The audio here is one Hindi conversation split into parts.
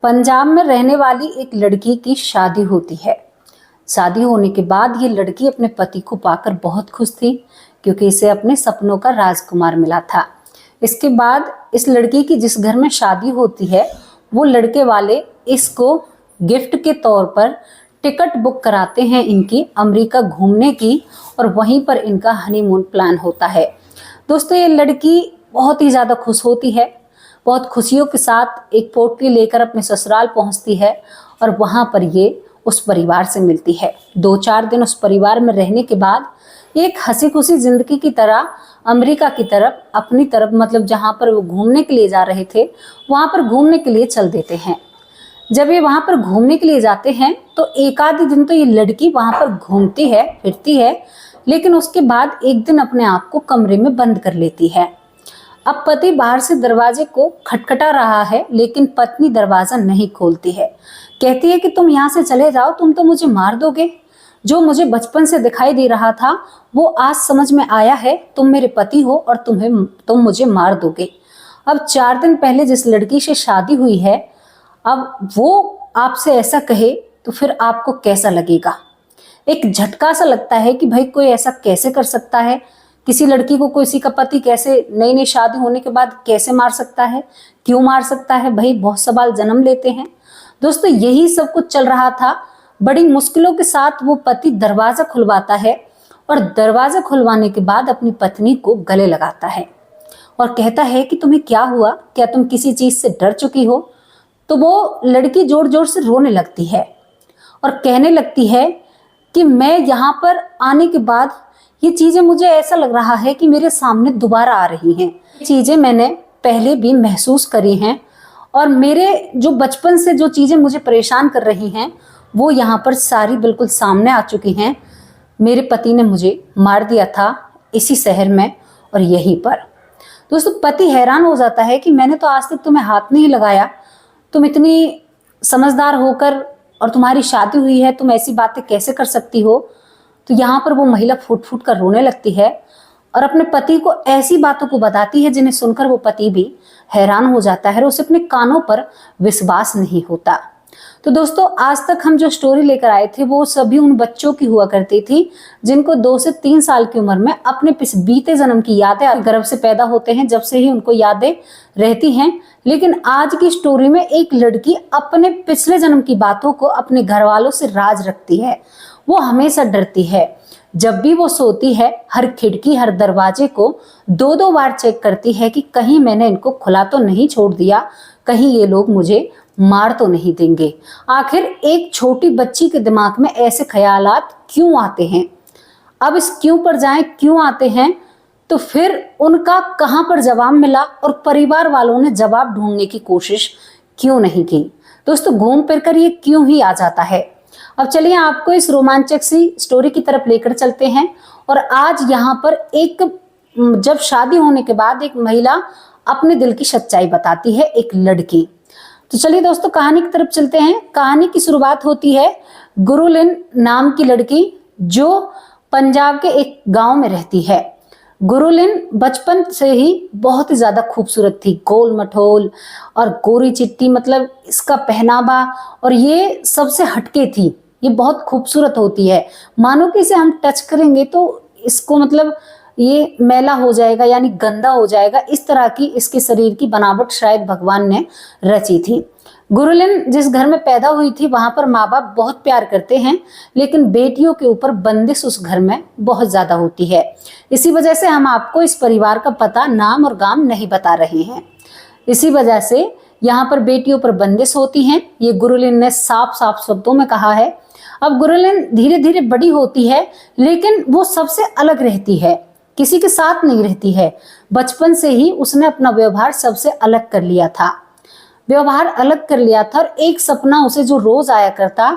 पंजाब में रहने वाली एक लड़की की शादी होती है। शादी होने के बाद ये लड़की अपने पति को पाकर बहुत खुश थी, क्योंकि इसे अपने सपनों का राजकुमार मिला था। इसके बाद इस लड़की की जिस घर में शादी होती है, वो लड़के वाले इसको गिफ्ट के तौर पर टिकट बुक कराते हैं इनकी अमेरिका घूमने की, और वहीं पर इनका हनीमून प्लान होता है। दोस्तों, ये लड़की बहुत ही ज़्यादा खुश होती है। बहुत खुशियों के साथ एक पोटली लेकर अपने ससुराल पहुंचती है और वहां पर ये उस परिवार से मिलती है। 2-4 दिन उस परिवार में रहने के बाद एक हंसी खुशी जिंदगी की तरह अमेरिका की तरफ, अपनी तरफ, मतलब जहां पर वो घूमने के लिए जा रहे थे वहां पर घूमने के लिए चल देते हैं। जब ये वहां पर घूमने के लिए जाते हैं तो एक आधे दिन तो ये लड़की वहां पर घूमती है, फिरती है, लेकिन उसके बाद एक दिन अपने आप को कमरे में बंद कर लेती है। अब पति बाहर से दरवाजे को खटखटा रहा है, लेकिन पत्नी दरवाजा नहीं खोलती है। कहती है कि तुम यहाँ से चले जाओ, तुम तो मुझे मार दोगे। जो मुझे बचपन से दिखाई दे रहा था वो आज समझ में आया है। तुम मेरे पति हो और तुम मुझे मार दोगे। अब 4 दिन पहले जिस लड़की से शादी हुई है, अब वो आपसे ऐसा कहे तो फिर आपको कैसा लगेगा? एक झटका सा लगता है कि भाई कोई ऐसा कैसे कर सकता है? किसी लड़की को किसी का पति कैसे नई नई शादी होने के बाद कैसे मार सकता है? क्यों मार सकता है? भाई बहुत सवाल जन्म लेते हैं। दोस्तों, यही सब कुछ चल रहा था। बड़ी मुश्किलों के साथ वो पति दरवाजा खुलवाता है और दरवाजा खुलवाने के बाद अपनी पत्नी को गले लगाता है और कहता है कि तुम्हें क्या हुआ? क्या तुम किसी चीज से डर चुकी हो? तो वो लड़की जोर जोर से रोने लगती है और कहने लगती है कि मैं यहाँ पर आने के बाद ये चीजें, मुझे ऐसा लग रहा है कि मेरे सामने दोबारा आ रही हैं। चीजें मैंने पहले भी महसूस करी हैं और मेरे जो बचपन से जो चीजें मुझे परेशान कर रही हैं वो यहाँ पर सारी बिल्कुल सामने आ चुकी हैं। मेरे पति ने मुझे मार दिया था इसी शहर में और यहीं पर। दोस्तों, पति हैरान हो जाता है कि मैंने तो आज तक तुम्हें हाथ नहीं लगाया, तुम इतनी समझदार होकर और तुम्हारी शादी हुई है, तुम ऐसी बातें कैसे कर सकती हो? तो यहाँ पर वो महिला फूट फूट कर रोने लगती है और अपने पति को ऐसी बातों को बताती है जिन्हें सुनकर वो पति भी हैरान हो जाता है और उसे अपने कानों पर विश्वास नहीं होता। तो दोस्तों, आज तक हम जो स्टोरी लेकर आए थे वो सभी उन बच्चों की हुआ करती थी जिनको 2 से 3 साल की उम्र में अपने बीते जन्म की यादें गर्भ से पैदा होते हैं, जब से ही उनको यादें रहती हैं। लेकिन आज की स्टोरी में एक लड़की अपने पिछले जन्म की बातों को अपने घर वालों से राज रखती है। वो हमेशा डरती है। जब भी वो सोती है, हर खिड़की, हर दरवाजे को 2-2 बार चेक करती है कि कहीं मैंने इनको खुला तो नहीं छोड़ दिया, कहीं ये लोग मुझे मार तो नहीं देंगे। आखिर एक छोटी बच्ची के दिमाग में ऐसे ख्यालात क्यों आते हैं? अब इस क्यों पर जाएं, क्यों आते हैं, तो फिर उनका कहां पर जवाब मिला और परिवार वालों ने जवाब ढूंढने की कोशिश क्यों नहीं की? दोस्तों, घूम फिर कर ये क्यों ही आ जाता है। अब चलिए आपको इस रोमांचक सी स्टोरी की तरफ लेकर चलते हैं। और आज यहाँ पर जब शादी होने के बाद एक महिला अपने दिल की सच्चाई बताती है, एक लड़की। तो चलिए दोस्तों, कहानी की तरफ चलते हैं। कहानी की शुरुआत होती है गुरुलिन नाम की लड़की जो पंजाब के एक गांव में रहती है। गुरुलिन बचपन से ही बहुत ही ज्यादा खूबसूरत थी, गोल मटोल और गोरी चिट्टी, मतलब इसका पहनावा और ये सबसे हटके थी। ये बहुत खूबसूरत होती है, मानो कि इसे हम टच करेंगे तो इसको मतलब ये मैला हो जाएगा, यानी गंदा हो जाएगा। इस तरह की इसके शरीर की बनावट शायद भगवान ने रची थी। गुरुलिन जिस घर में पैदा हुई थी वहां पर माँ बाप बहुत प्यार करते हैं, लेकिन बेटियों के ऊपर बंदिश उस घर में बहुत ज्यादा होती है। इसी वजह से हम आपको इस परिवार का पता, नाम और गांव नहीं बता रहे हैं। इसी वजह से यहाँ पर बेटियों पर बंदिश होती हैं, ये गुरुलिन ने साफ साफ शब्दों में कहा है। अब गुरुलिन धीरे धीरे बड़ी होती है, लेकिन वो सबसे अलग रहती है, किसी के साथ नहीं रहती है। बचपन से ही उसने अपना व्यवहार सबसे अलग कर लिया था। और एक सपना उसे जो रोज आया करता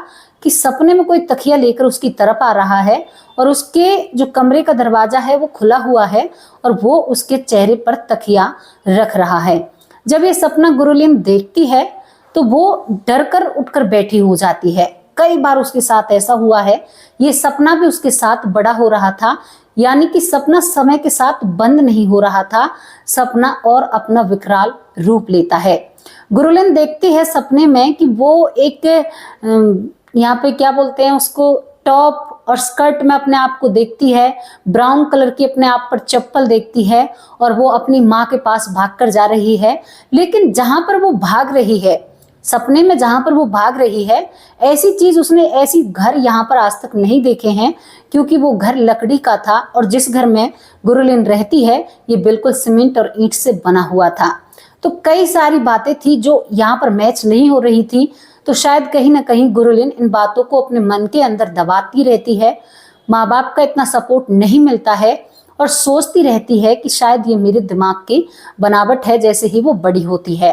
कि सपने में कोई तकिया लेकर उसकी तरफ आ रहा है और उसके जो कमरे का दरवाजा है वो खुला हुआ है और वो उसके चेहरे पर तकिया रख रहा है। जब ये सपना गुरुलिन देखती है तो वो डर कर उठकर बैठी हो जाती है। कई बार उसके साथ ऐसा हुआ है। ये सपना भी उसके साथ बड़ा हो रहा था, यानी कि सपना समय के साथ बंद नहीं हो रहा था, सपना और अपना विकराल रूप लेता है। गुरुलिन देखती है सपने में कि वो एक यहाँ पे क्या बोलते हैं उसको, टॉप और स्कर्ट में अपने आप को देखती है, ब्राउन कलर की अपने आप पर चप्पल देखती है और वो अपनी माँ के पास भागकर जा रही है। लेकिन जहां पर वो भाग रही है, सपने में जहां पर वो भाग रही है, ऐसी चीज उसने, ऐसी घर यहाँ पर आज तक नहीं देखे हैं, क्योंकि वो घर लकड़ी का था और जिस घर में गुरुलिन रहती है ये बिल्कुल सीमेंट और ईंट से बना हुआ था। तो कई सारी बातें थी जो यहाँ पर मैच नहीं हो रही थी। तो शायद कहीं ना कहीं गुरुलिन इन बातों को अपने मन के अंदर दबाती रहती है। माँ बाप का इतना सपोर्ट नहीं मिलता है और सोचती रहती है कि शायद ये मेरे दिमाग की बनावट है जैसे ही वो बड़ी होती है।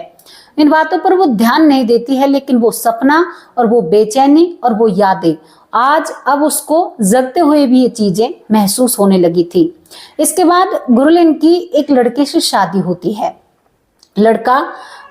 इन बातों पर वो ध्यान नहीं देती है, लेकिन वो सपना और वो बेचैनी और वो यादें आज अब उसको जगते हुए भी ये चीजें महसूस होने लगी थी। इसके बाद गुरुलिन की एक लड़के से शादी होती है। लड़का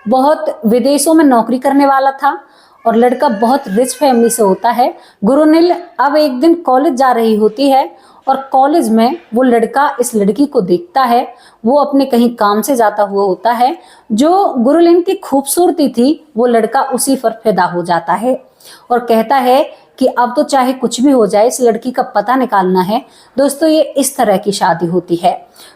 बहुत विदेशों में नौकरी करने वाला था और लड़का बहुत रिच फैमिली से होता है। गुरुलिन अब एक दिन कॉलेज जा रही होती है और कॉलेज में वो लड़का इस लड़की को देखता है। वो अपने कहीं काम से जाता हुआ होता है। जो गुरुलिन की खूबसूरती थी वो लड़का उसी पर फिदा हो जाता है और कहता है कि अब तो चाहे कुछ भी हो जाए, इस लड़की का पता निकालना है। दोस्तों, ये इस तरह की शादी होती है।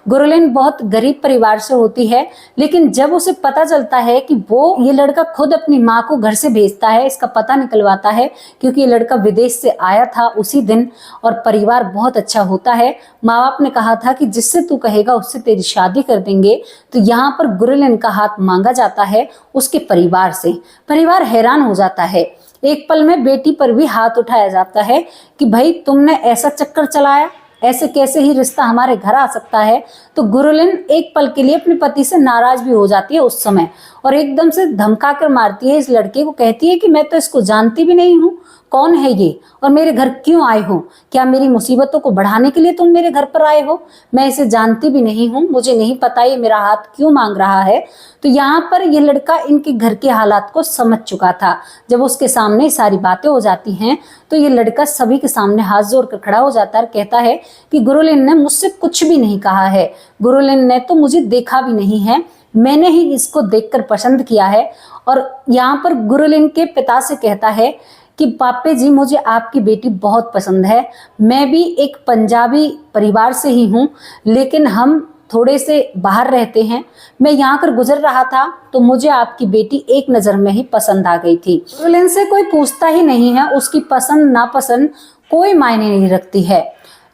गुरुलिन बहुत गरीब परिवार से होती है, लेकिन जब उसे पता चलता है कि ये लड़का खुद अपनी माँ को घर से भेजता है, इसका पता निकलवाता है, क्योंकि ये लड़का विदेश से आया था उसी दिन और परिवार बहुत अच्छा होता है। माँ बाप ने कहा था कि जिससे तू कहेगा उससे तेरी शादी कर देंगे। तो यहाँ पर गुरुलिन का हाथ मांगा जाता है उसके परिवार से। परिवार हैरान हो जाता है। एक पल में बेटी पर भी हाथ उठाया जाता है कि भाई तुमने ऐसा चक्कर चलाया, ऐसे कैसे ही रिश्ता हमारे घर आ सकता है। तो गुरुलिन एक पल के लिए अपने पति से नाराज भी हो जाती है उस समय और एकदम से धमका कर मारती है इस लड़के को। कहती है कि मैं तो इसको जानती भी नहीं हूँ, कौन है ये और मेरे घर क्यों आए हो? क्या मेरी मुसीबतों को बढ़ाने के लिए तुम मेरे घर पर आए हो? मैं इसे जानती भी नहीं हूँ, मुझे नहीं पता ये मेरा हाथ क्यों मांग रहा है। तो यहाँ पर ये लड़का इनके घर के हालात को समझ चुका था। जब उसके सामने सारी बातें हो जाती हैं तो ये लड़का सभी के सामने हाथ जोड़कर खड़ा हो जाता है और कहता है कि गुरुलिन ने मुझसे कुछ भी नहीं कहा है, गुरुलिन ने तो मुझे देखा भी नहीं है, मैंने ही इसको देखकर पसंद किया है। और यहाँ पर गुरुलिन के पिता से कहता है कि पापे जी, मुझे आपकी बेटी बहुत पसंद है। मैं भी एक पंजाबी परिवार से ही हूँ, लेकिन हम थोड़े से बाहर रहते हैं। मैं यहाँ कर गुजर रहा था तो मुझे आपकी बेटी एक नज़र में ही पसंद आ गई थी। गुरुलिन से कोई पूछता ही नहीं है, उसकी पसंद नापसंद कोई मायने नहीं रखती है।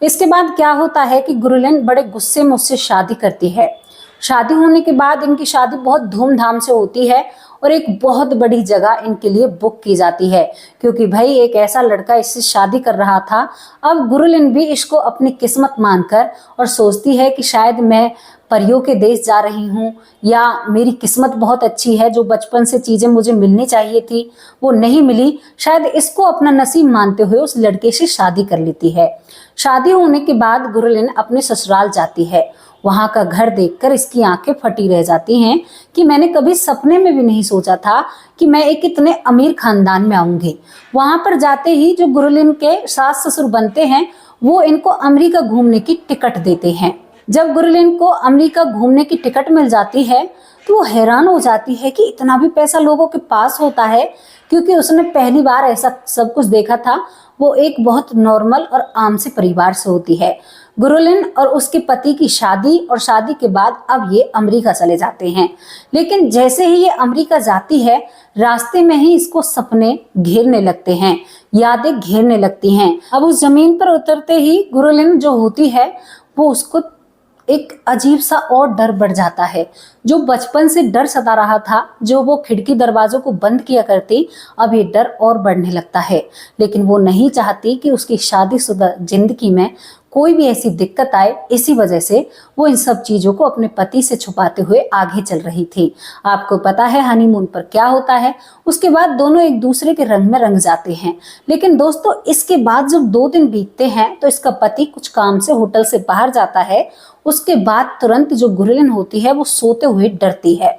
इसके बाद क्या होता है कि गुरुलिन बड़े गुस्से में उससे शादी करती है। शादी होने के बाद इनकी शादी बहुत धूमधाम से होती है और एक बहुत बड़ी जगह इनके लिए बुक की जाती है, क्योंकि भाई एक ऐसा लड़का इससे शादी कर रहा था। अब गुरुलिन भी इसको अपनी किस्मत मानकर और सोचती है कि शायद मैं परियों के देश जा रही हूँ या मेरी किस्मत बहुत अच्छी है, जो बचपन से चीज़ें मुझे मिलनी चाहिए थी वो नहीं मिली। शायद इसको अपना नसीब मानते हुए उस लड़के से शादी कर लेती है। शादी होने के बाद गुरुलिन अपने ससुराल जाती है। वहाँ का घर देखकर इसकी आंखें फटी रह जाती हैं कि मैंने कभी सपने में भी नहीं सोचा था कि मैं एक इतने अमीर खानदान में आऊंगी। वहाँ पर जाते ही जो गुरुलिन के सास ससुर बनते हैं वो इनको अमेरिका घूमने की टिकट देते हैं। जब गुरुलिन को अमेरिका घूमने की टिकट मिल जाती है तो वो हैरान हो जाती है कि इतना भी पैसा लोगों के पास होता है, क्योंकि उसने पहली बार ऐसा सब कुछ देखा था। वो एक बहुत नॉर्मल और आम से परिवार से होती है। गुरुलिन और उसके पति की शादी और शादी के बाद अब ये अमेरिका चले जाते हैं। लेकिन जैसे ही ये अमेरिका जाती है, रास्ते में ही इसको सपने घेरने लगते हैं, यादें घेरने लगती हैं। अब उस जमीन पर उतरते ही गुरुलिन जो होती है वो उसको एक अजीब सा और डर बढ़ जाता है। जो बचपन से डर सता रहा था, जो वो खिड़की दरवाजों को बंद किया करती, अब ये डर और बढ़ने लगता है। लेकिन वो नहीं चाहती कि उसकी शादीशुदा जिंदगी में कोई भी ऐसी दिक्कत आए। इसी वजह से वो इन सब चीजों को अपने पति से छुपाते हुए आगे चल रही थी। आपको पता है हनीमून पर क्या होता है, उसके बाद दोनों एक दूसरे के रंग में रंग जाते हैं। लेकिन दोस्तों, इसके बाद जब 2 दिन बीतते हैं तो इसका पति कुछ काम से होटल से बाहर जाता है। उसके बाद तुरंत जो गुरुलिन होती है वो सोते हुए डरती है।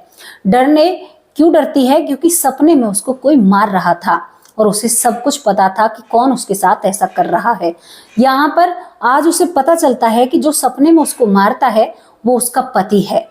क्यों डरती है? क्योंकि सपने में उसको कोई मार रहा था और उसे सब कुछ पता था कि कौन उसके साथ ऐसा कर रहा है। यहाँ पर आज उसे पता चलता है कि जो सपने में उसको मारता है वो उसका पति है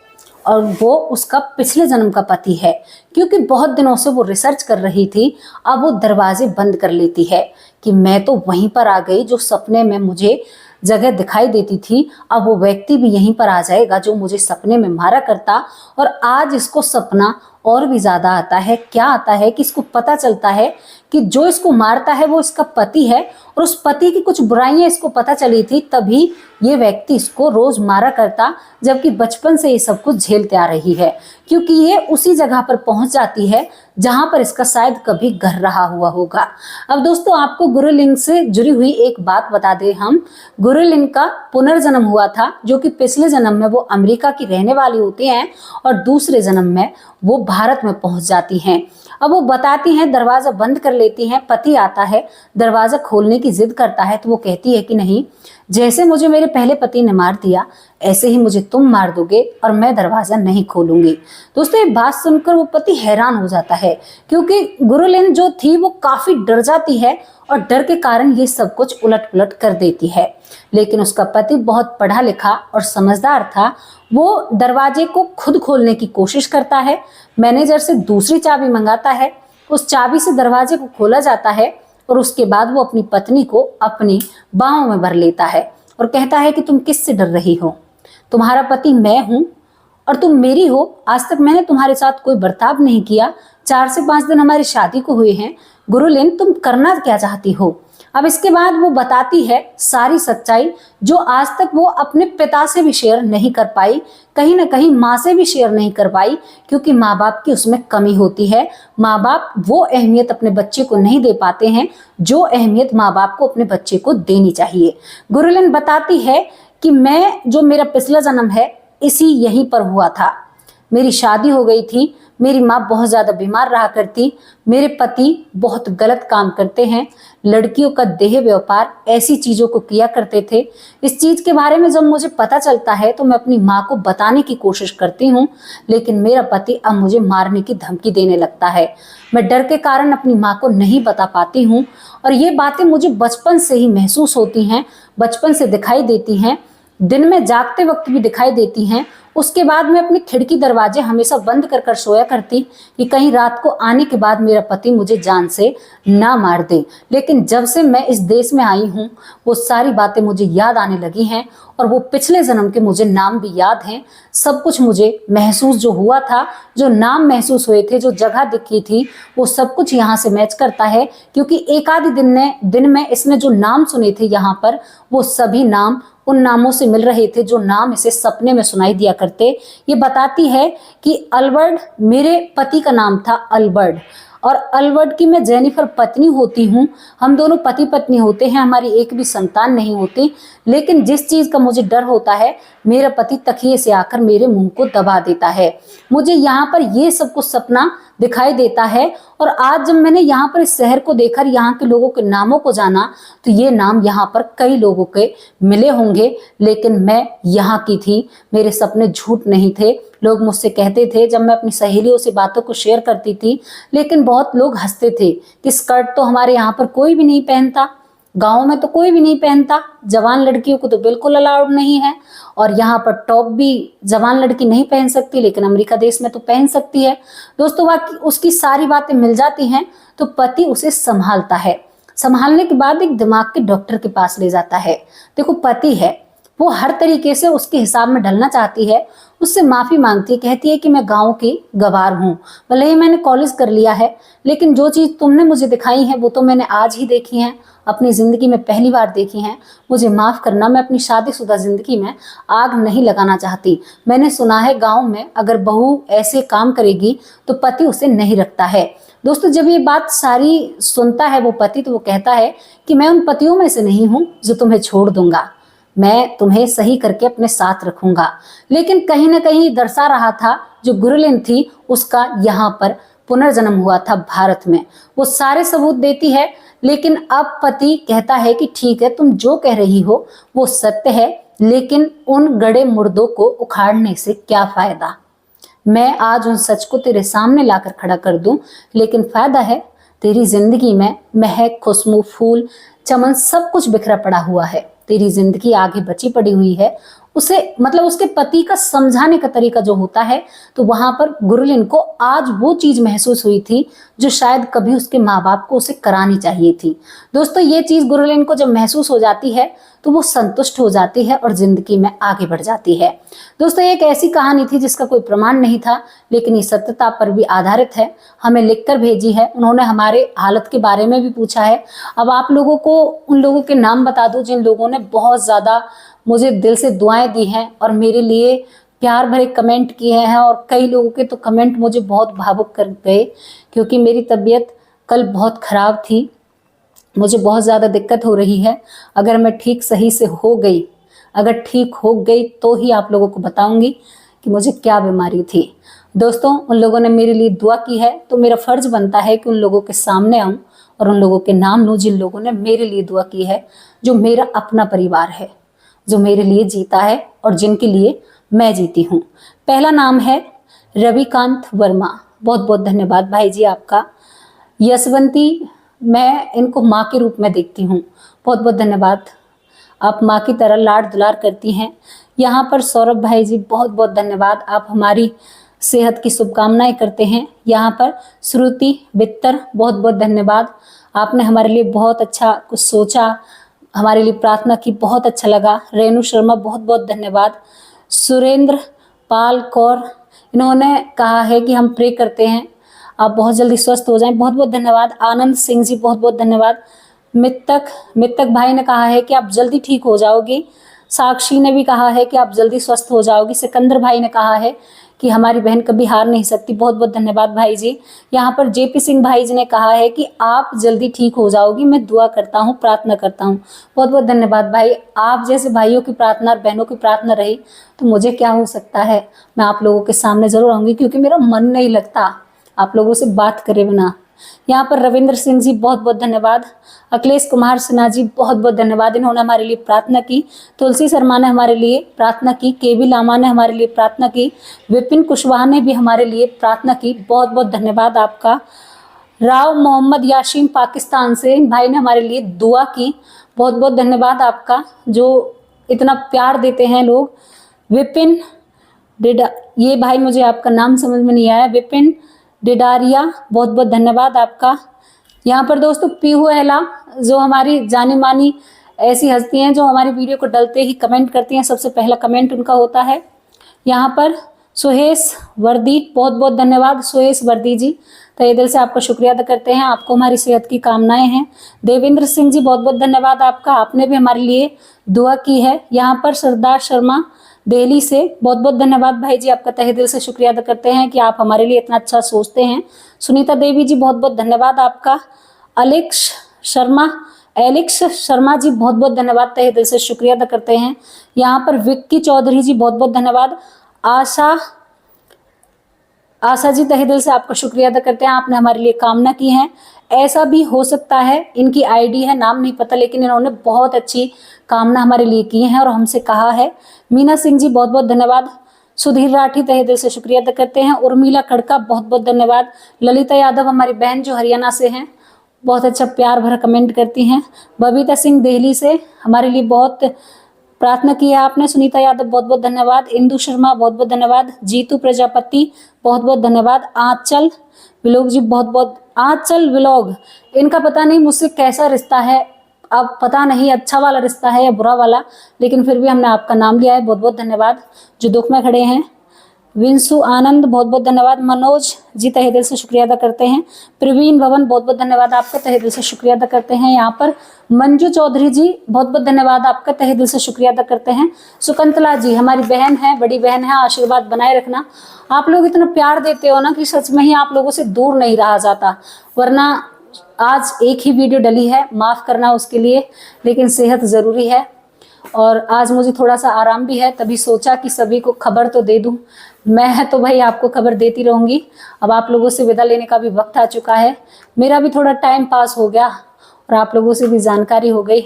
और वो उसका पिछले जन्म का पति है। क्योंकि बहुत दिनों से वो रिसर्च कर रही थी, अब वो दरवाजे बंद कर लेती है कि मैं तो वहीं पर आ गई जो सपने में मुझे जगह दिखाई देती थी, अब वो व्यक्ति भी यहीं पर आ जाएगा जो मुझे सपने में मारा करता। और आज इसको सपना और भी ज्यादा आता है। क्या आता है कि इसको पता चलता है कि जो इसको मारता है वो इसका पति है, और उस पति की कुछ बुराइयां इसको पता चली थी, तभी ये व्यक्ति इसको रोज मारा करता, जबकि बचपन से ये सब कुछ झेलते आ रही है। क्योंकि ये उसी जगह पर पहुंच जाती है जहां पर इसका शायद कभी घर रहा हुआ होगा। अब दोस्तों, आपको गुरुलिंग से जुड़ी हुई एक बात बता दें हम। गुरुलिंग का पुनर्जन्म हुआ था, जो कि पिछले जन्म में वो अमेरिका की रहने वाली होती हैं और दूसरे जन्म में वो भारत में पहुंच जाती हैं। अब वो बताती हैं, दरवाजा बंद कर लेती हैं, पति आता है, दरवाजा खोलने की जिद करता है, तो वो कहती है कि नहीं, जैसे मुझे मेरे पहले पति ने मार दिया ऐसे ही मुझे तुम मार दोगे और मैं दरवाजा नहीं खोलूंगी। दोस्तों, ये बात सुनकर वो पति हैरान हो जाता है, क्योंकि गुरुलिन जो थी वो काफी डर जाती है और डर के कारण ये सब कुछ उलट पुलट कर देती है। लेकिन उसका पति बहुत पढ़ा लिखा और समझदार था। वो दरवाजे को खुद खोलने की कोशिश करता है, मैनेजर से दूसरी चाबी मंगाता है, उस चाबी से दरवाजे को खोला जाता है और उसके बाद वो अपनी पत्नी को अपनी बाहों में भर लेता है और कहता है कि तुम किससे डर रही हो? तुम्हारा पति मैं हूं और तुम मेरी हो। आज तक मैंने तुम्हारे साथ कोई बर्ताव नहीं किया। 4 से 5 दिन हमारी शादी को हुए हैं। गुरुलिन, तुम करना क्या चाहती हो? अब इसके बाद वो बताती है सारी सच्चाई, जो आज तक वो अपने पिता से भी शेयर नहीं कर पाई, कहीं ना कहीं माँ से भी शेयर नहीं कर पाई, क्योंकि माँ बाप की उसमें कमी होती है। माँ बाप वो अहमियत अपने बच्चे को नहीं दे पाते हैं जो अहमियत माँ बाप को अपने बच्चे को देनी चाहिए। गुरुलिन बताती है कि मैं, जो मेरा पिछला जन्म है, इसी यहीं पर हुआ था। मेरी शादी हो गई थी, मेरी माँ बहुत ज्यादा बीमार रहा करती, मेरे पति बहुत गलत काम करते हैं, लड़कियों का देह व्यापार, ऐसी चीजों को किया करते थे। इस चीज के बारे में जब मुझे पता चलता है तो मैं अपनी माँ को बताने की कोशिश करती हूँ, लेकिन मेरा पति अब मुझे मारने की धमकी देने लगता है। मैं डर के कारण अपनी माँ को नहीं बता पाती हूँ और ये बातें मुझे बचपन से ही महसूस होती हैं, बचपन से दिखाई देती हैं, दिन में जागते वक्त भी दिखाई देती हैं। उसके बाद मैं अपनी खिड़की दरवाजे हमेशा बंद कर कर सोया करती कि कहीं रात को आने के बाद मेरा पति मुझे जान से ना मार दे। लेकिन जब से मैं इस देश में आई हूँ वो सारी बातें मुझे याद आने लगी हैं और वो पिछले जन्म के मुझे नाम भी याद हैं। सब कुछ मुझे महसूस जो हुआ था, जो नाम महसूस हुए थे, जो जगह दिखी थी, वो सब कुछ यहाँ से मैच करता है। क्योंकि एक आधे दिन में इसने जो नाम सुने थे यहाँ पर, वो सभी नाम उन नामों से मिल रहे थे जो नाम इसे सपने में सुनाई दिया करते। ये बताती है कि अल्बर्ट, मेरे पति का नाम था अल्बर्ट, और अल्बर्ट की मैं जेनिफर पत्नी होती हूँ। हम दोनों पति पत्नी होते हैं, हमारी एक भी संतान नहीं होती। लेकिन जिस चीज का मुझे डर होता है, मेरा पति तकिए से आकर मेरे मुंह को दबा देता है। मुझे यहाँ पर ये सब कुछ सपना दिखाई देता है। और आज जब मैंने यहाँ पर इस शहर को देखा, यहाँ के लोगों के नामों को जाना, तो ये नाम यहाँ पर कई लोगों के मिले होंगे, लेकिन मैं यहाँ की थी। मेरे सपने झूठ नहीं थे। लोग मुझसे कहते थे, जब मैं अपनी सहेलियों से बातों को शेयर करती थी, लेकिन बहुत लोग हंसते थे कि स्कर्ट तो हमारे यहाँ पर कोई भी नहीं पहनता, गाँव में तो कोई भी नहीं पहनता, जवान लड़कियों को तो बिल्कुल अलाउड नहीं है, और यहाँ पर टॉप भी जवान लड़की नहीं पहन सकती, लेकिन अमेरिका देश में तो पहन सकती है। दोस्तों, उसकी सारी बातें मिल जाती हैं तो पति उसे संभालता है। संभालने के बाद एक दिमाग के डॉक्टर के पास ले जाता है। देखो, पति है, वो हर तरीके से उसके हिसाब में ढलना चाहती है, उससे माफी मांगती है, कहती है कि मैं गांव की गवार हूँ, भले ही मैंने कॉलेज कर लिया है, लेकिन जो चीज तुमने मुझे दिखाई है वो तो मैंने आज ही देखी है, अपनी जिंदगी में पहली बार देखी है। मुझे माफ करना, मैं अपनी शादीशुदा जिंदगी में आग नहीं लगाना चाहती। मैंने सुना है गाँव में अगर बहू ऐसे काम करेगी तो पति उसे नहीं रखता है। दोस्तों, जब ये बात सारी सुनता है वो पति, तो वो कहता है कि मैं उन पतियों में से नहीं हूँ जो तुम्हें छोड़ दूंगा, मैं तुम्हें सही करके अपने साथ रखूंगा। लेकिन कहीं ना कहीं दर्शा रहा था, जो गुरुलिन थी उसका यहाँ पर पुनर्जन्म हुआ था भारत में। वो सारे सबूत देती है, लेकिन अब पति कहता है कि ठीक है, तुम जो कह रही हो वो सत्य है, लेकिन उन गड़े मुर्दों को उखाड़ने से क्या फायदा। मैं आज उन सच को तेरे सामने लाकर खड़ा कर दूं, लेकिन फायदा है, तेरी जिंदगी में महक, खुशबू, फूल, चमन सब कुछ बिखरा पड़ा हुआ है। तेरी जिंदगी आगे बची पड़ी हुई है, उसे मतलब उसके पति का समझाने का तरीका जो होता है, तो वहां पर गुरलीन को आज वो चीज महसूस हुई थी जो शायद कभी उसके माँ बाप को उसे करानी चाहिए थी। दोस्तों ये चीज गुरलीन को जब महसूस हो जाती है तो वो संतुष्ट हो जाती है और जिंदगी में आगे बढ़ जाती है। दोस्तों एक ऐसी कहानी थी जिसका कोई प्रमाण नहीं था, लेकिन ये सत्यता पर भी आधारित है, हमें लिखकर भेजी है। उन्होंने हमारे हालत के बारे में भी पूछा है। अब आप लोगों को उन लोगों के नाम बता दूं जिन लोगों ने बहुत ज्यादा मुझे दिल से दुआएं दी हैं और मेरे लिए प्यार भरे कमेंट किए हैं, और कई लोगों के तो कमेंट मुझे बहुत भावुक कर गए, क्योंकि मेरी तबीयत कल बहुत खराब थी, मुझे बहुत ज़्यादा दिक्कत हो रही है। अगर मैं ठीक सही से हो गई, अगर ठीक हो गई तो ही आप लोगों को बताऊंगी कि मुझे क्या बीमारी थी। दोस्तों उन लोगों ने मेरे लिए दुआ की है, तो मेरा फर्ज बनता है कि उन लोगों के सामने आऊं और उन लोगों के नाम लूं जिन लोगों ने मेरे लिए दुआ की है, जो मेरा अपना परिवार है, जो मेरे लिए जीता है और जिनके लिए मैं जीती हूँ। पहला नाम है रविकांत वर्मा, बहुत बहुत धन्यवाद भाई जी आपका। यशवंती, मैं इनको माँ के रूप में देखती हूँ, बहुत बहुत धन्यवाद, आप माँ की तरह लाड दुलार करती हैं। यहाँ पर सौरभ भाई जी बहुत बहुत धन्यवाद, आप हमारी सेहत की शुभकामनाएं करते हैं। यहाँ पर श्रुति बित्तर, बहुत बहुत धन्यवाद, आपने हमारे लिए बहुत अच्छा कुछ सोचा, हमारे लिए प्रार्थना की, बहुत अच्छा लगा। रेणु शर्मा बहुत बहुत धन्यवाद। सुरेंद्र पाल कौर, इन्होंने कहा है कि हम प्रे करते हैं आप बहुत जल्दी स्वस्थ हो जाएं, बहुत बहुत धन्यवाद। आनंद सिंह जी बहुत बहुत धन्यवाद। मित्तक भाई ने कहा है कि आप जल्दी ठीक हो जाओगी। साक्षी ने भी कहा है कि आप जल्दी स्वस्थ हो जाओगी। सिकंदर भाई ने कहा है कि हमारी बहन कभी हार नहीं सकती, बहुत बहुत धन्यवाद भाई जी। यहाँ पर जेपी सिंह भाई जी ने कहा है कि आप जल्दी ठीक हो जाओगी, मैं दुआ करता हूँ, प्रार्थना करता हूँ, बहुत बहुत धन्यवाद भाई। आप जैसे भाइयों की प्रार्थना और बहनों की प्रार्थना रही तो मुझे क्या हो सकता है, मैं आप लोगों के सामने जरूर आऊँगी, क्योंकि मेरा मन नहीं लगता आप लोगों से बात करे बिना। यहाँ पर रविंद्र सिंह जी बहुत बहुत धन्यवाद। अखिलेश कुमार सिन्हा जी बहुत बहुत धन्यवाद, इन्होंने हमारे लिए प्रार्थना की। तुलसी शर्मा ने हमारे लिए प्रार्थना की। केवी लामा ने हमारे लिए प्रार्थना की। विपिन कुशवाहा ने भी हमारे लिए प्रार्थना की, बहुत बहुत धन्यवाद आपका। राव मोहम्मद याशीन पाकिस्तान से, इन भाई ने हमारे लिए दुआ की, बहुत बहुत धन्यवाद आपका, जो इतना प्यार देते हैं लोग। विपिन डिडा, ये भाई मुझे आपका नाम समझ में नहीं आया, विपिन डिडारिया, बहुत बहुत धन्यवाद आपका। यहाँ पर दोस्तों पीहू अहला, जो हमारी जानी मानी ऐसी हस्ती हैं जो हमारी वीडियो को डलते ही कमेंट करती हैं, सबसे पहला कमेंट उनका होता है। यहाँ पर सुहेश वर्दी, बहुत बहुत धन्यवाद सुहेश वर्दी जी, तहे दिल से आपका शुक्रिया अदा करते हैं, आपको हमारी सेहत की कामनाएं हैं। देवेंद्र सिंह जी बहुत बहुत धन्यवाद आपका, आपने भी हमारे लिए दुआ की है। यहाँ पर सरदार शर्मा दिल्ली से, बहुत बहुत धन्यवाद भाई जी, आपका तहे दिल से शुक्रिया अदा करते हैं कि आप हमारे लिए इतना अच्छा सोचते हैं। सुनीता देवी जी बहुत बहुत धन्यवाद आपका। एलेक्स शर्मा जी बहुत बहुत धन्यवाद, तहे दिल से शुक्रिया अदा करते हैं। यहाँ पर विक्की चौधरी जी बहुत बहुत धन्यवाद। आशा जी तहे दिल से आपका शुक्रिया अदा करते हैं, आपने हमारे लिए कामना की है। ऐसा भी हो सकता है, इनकी आईडी है, नाम नहीं पता, लेकिन इन्होंने बहुत अच्छी कामना हमारे लिए की है और हमसे कहा है। मीना सिंह जी बहुत बहुत धन्यवाद। सुधीर राठी तहे दिल से शुक्रिया अदा करते हैं। उर्मिला खड़का बहुत बहुत धन्यवाद। ललिता यादव हमारी बहन जो हरियाणा से हैं, बहुत अच्छा प्यार भरा कमेंट करती हैं। बबीता सिंह दिल्ली से हमारे लिए बहुत प्रार्थना की है आपने। सुनीता यादव बहुत बहुत धन्यवाद। इंदु शर्मा बहुत बहुत धन्यवाद। जीतू प्रजापति बहुत बहुत धन्यवाद। आंचल विलोक जी बहुत बहुत, आंचल विलोक, इनका पता नहीं मुझसे कैसा रिश्ता है, अब पता नहीं अच्छा वाला रिश्ता है या बुरा वाला, लेकिन फिर भी हमने आपका नाम लिया है, बहुत बहुत धन्यवाद। जो दुख में खड़े हैं, विंशु आनंद बहुत बहुत धन्यवाद। मनोज जी तहे दिल से शुक्रिया अदा करते हैं। प्रवीण भवन बहुत बहुत धन्यवाद आपका, तहे दिल से शुक्रिया अदा करते हैं। यहाँ पर मंजू चौधरी जी बहुत बहुत धन्यवाद आपका, तहे दिल से शुक्रिया अदा करते हैं। सुकंतला जी हमारी बहन है, बड़ी बहन है, आशीर्वाद बनाए रखना। आप लोग इतना प्यार देते हो ना कि सच में ही आप लोगों से दूर नहीं रहा जाता, वरना आज एक ही वीडियो डली है, माफ़ करना उसके लिए, लेकिन सेहत ज़रूरी है और आज मुझे थोड़ा सा आराम भी है, तभी सोचा कि सभी को खबर तो दे दूं। मैं तो भाई आपको खबर देती रहूँगी। अब आप लोगों से विदा लेने का भी वक्त आ चुका है, मेरा भी थोड़ा टाइम पास हो गया और आप लोगों से भी जानकारी हो गई।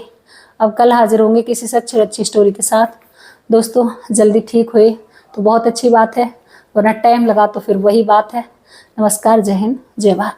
अब कल हाजिर होंगे किसी से अच्छी स्टोरी के साथ। दोस्तों जल्दी ठीक हुए तो बहुत अच्छी बात है, वरना टाइम लगा तो फिर वही बात है। नमस्कार, जय हिंद, जय भारत।